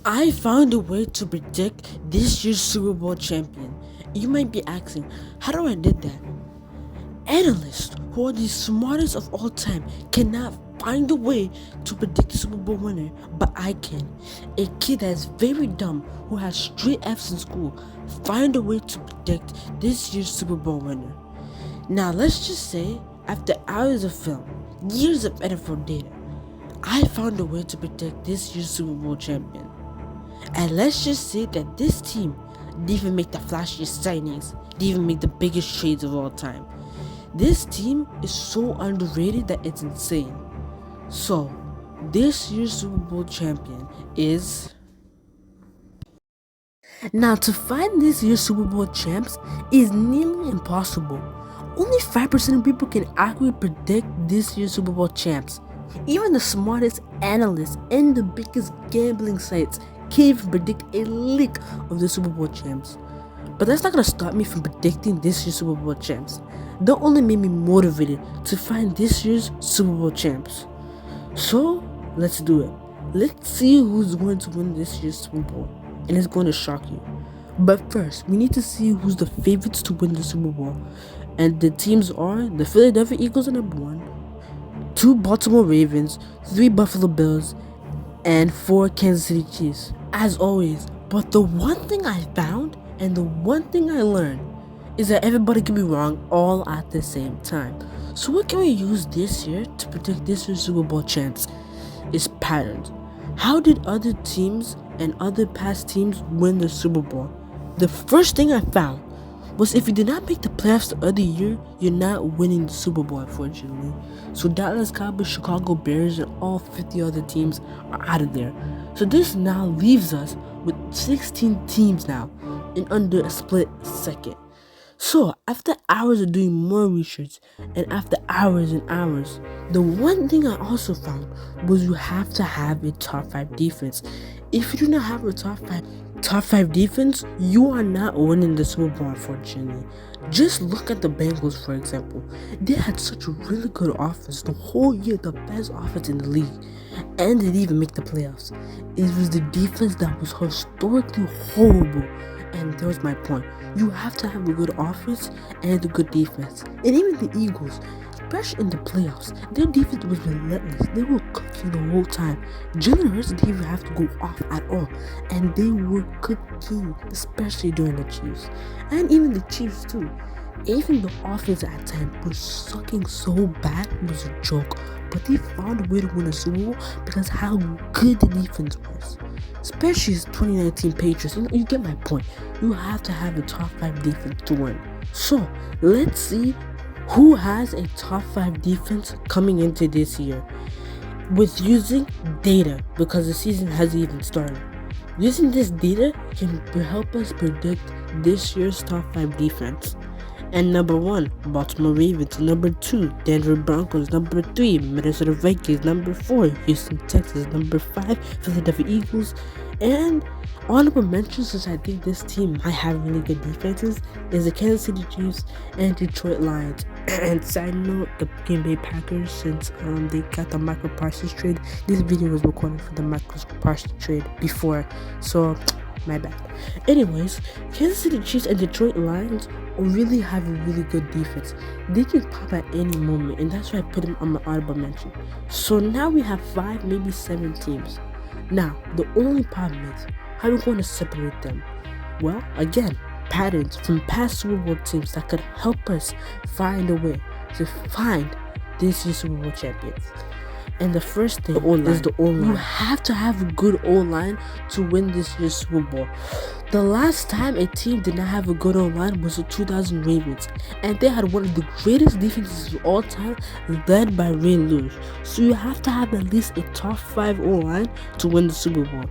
I found a way to predict this year's Super Bowl champion. You might be asking, how do I did that? Analysts, who are the smartest of all time, cannot find a way to predict the Super Bowl winner, but I can. A kid that's very dumb, who has straight F's in school, find a way to predict this year's Super Bowl winner. Now let's just say, after hours of film, years of NFL data, I found a way to predict this year's Super Bowl champion. And let's just say that this team didn't even make the flashiest signings, didn't even make the biggest trades of all time. This team is so underrated that it's insane. So, this year's Super Bowl champion is. Now, to find this year's Super Bowl champs is nearly impossible. Only 5% of people can accurately predict this year's Super Bowl champs. Even the smartest analysts and the biggest gambling sites can't even predict a lick of the Super Bowl champs. But that's not gonna stop me from predicting this year's Super Bowl champs. That only made me motivated to find this year's Super Bowl champs. So let's do it. Let's see who's going to win this year's Super Bowl, and it's going to shock you. But first, we need to see who's the favorites to win the Super Bowl, and the teams are the Philadelphia Eagles are number 1, 2 Baltimore Ravens, 3 Buffalo Bills, and 4 Kansas City Chiefs, as always. But the one thing I found and the one thing I learned is that everybody can be wrong all at the same time. So what can we use this year to predict this year's Super Bowl chance? Is patterns. How did other teams and other past teams win the Super Bowl? The first thing I found was if you did not make the playoffs the other year, you're not winning the Super Bowl, unfortunately. So Dallas Cowboys, Chicago Bears, and all 50 other teams are out of there. So this now leaves us with 16 teams now in under a split second. So after hours of doing more research and after hours and hours, the one thing I also found was you have to have a top 5 defense. If you do not have a top 5 defense, you are not winning the Super Bowl, unfortunately. Just look at the Bengals, for example. They had such a really good offense the whole year, the best offense in the league, and they didn't even make the playoffs. It was the defense that was historically horrible. And there's my point. You have to have a good offense and a good defense. And even the Eagles, especially in the playoffs, their defense was relentless. They were cooking the whole time. Jalen Hurts didn't even have to go off at all. And they were cooking, especially during the Chiefs. And even the Chiefs too. Even the offense at times was sucking so bad it was a joke. But they found a way to win a Super Bowl because how good the defense was. Especially as 2019 Patriots. You get my point. You have to have a top 5 defense to win. So let's see who has a top 5 defense coming into this year with using data, because the season hasn't even started. Using this data can help us predict this year's top 5 defense. And number 1, Baltimore Ravens. Number 2, Denver Broncos. Number 3, Minnesota Vikings. Number 4, Houston Texans. Number 5, Philadelphia Eagles. And honorable mentions, since I think this team might have really good defenses, is the Kansas City Chiefs and Detroit Lions. And side note, the Green Bay Packers, since they got the Michael Parsons trade. This video was recorded for the Michael Parsons trade before, so my bad. Anyways, Kansas City Chiefs and Detroit Lions really have a really good defense. They can pop at any moment, and that's why I put them on my honorable mention. So now we have 5, maybe 7 teams. Now, the only problem is, how are we going to separate them? Well, again, patterns from past Super Bowl teams that could help us find a way to find this year's Super Bowl champions. And the first thing is the O-line. You have to have a good O-line to win this year's Super Bowl. The last time a team did not have a good O-line was the 2000 Ravens, and they had one of the greatest defenses of all time, led by Ray Lewis. So you have to have at least a top 5 O-line to win the Super Bowl.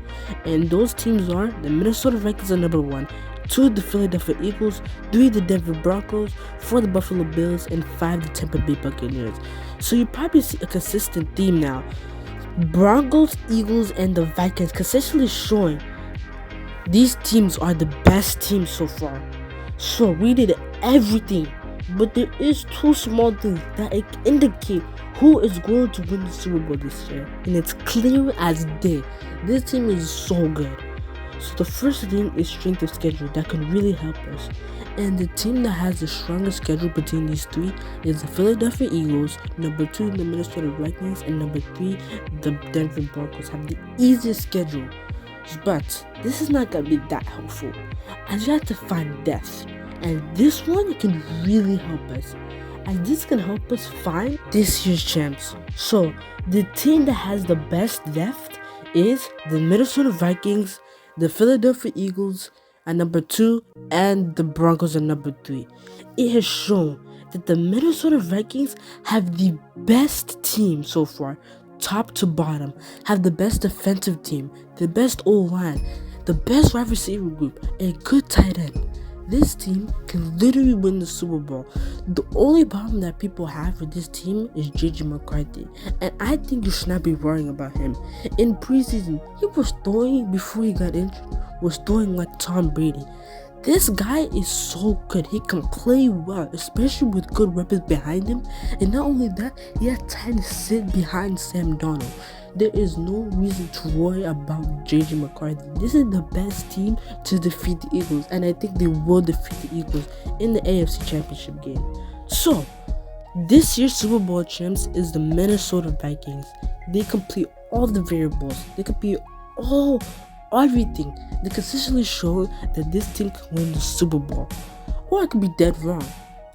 And those teams are the Minnesota Vikings are number 1, 2 the Philadelphia Eagles, 3 the Denver Broncos, 4 the Buffalo Bills, and 5 the Tampa Bay Buccaneers. So you probably see a consistent theme now. Broncos, Eagles, and the Vikings consistently showing these teams are the best teams so far. So we did everything But there is two small things that indicate who is going to win the Super Bowl this year, and it's clear as day. This team is so good. So the first thing is strength of schedule that can really help us. And the team that has the strongest schedule between these three is the Philadelphia Eagles, number 2 the Minnesota Vikings, and number 3 the Denver Broncos have the easiest schedule. But this is not gonna be that helpful, as you have to find depth, and this one can really help us, and this can help us find this year's champs. So the team that has the best depth is the Minnesota Vikings, the Philadelphia Eagles at number 2, and the Broncos at number 3. It has shown that the Minnesota Vikings have the best team so far, top to bottom, have the best defensive team, the best O-line, the best wide receiver group, and a good tight end. This team can literally win the Super Bowl. The only problem that people have with this team is JJ McCarthy, and I think you should not be worrying about him. In preseason, he was throwing before he got injured, was throwing like Tom Brady. This guy is so good. He can play well, especially with good weapons behind him. And not only that, he has time to sit behind Sam Darnold. There is no reason to worry about JJ McCarthy. This is the best team to defeat the Eagles, and I think they will defeat the Eagles in the AFC Championship game. So, this year's Super Bowl champs is the Minnesota Vikings. They complete all the variables. They complete everything. They consistently show that this team can win the Super Bowl. Or I could be dead wrong.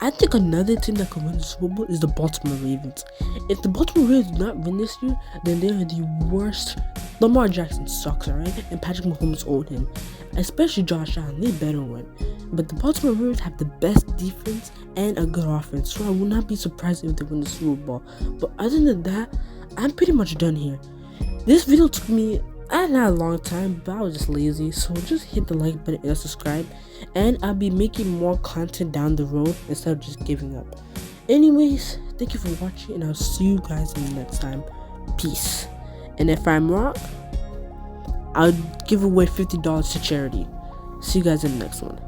I think another team that can win the Super Bowl is the Baltimore Ravens. If the Baltimore Ravens do not win this year, then they are the worst. Lamar Jackson sucks, alright? And Patrick Mahomes owed him. Especially Josh Allen, they better win. But the Baltimore Ravens have the best defense and a good offense, so I will not be surprised if they win the Super Bowl. But other than that, I'm pretty much done here. This video took me not a long time, but I was just lazy, so just hit the like button and subscribe, and I'll be making more content down the road instead of just giving up. Anyways, thank you for watching, and I'll see you guys in the next time. Peace. And if I'm wrong, I'll give away $50 to charity. See you guys in the next one.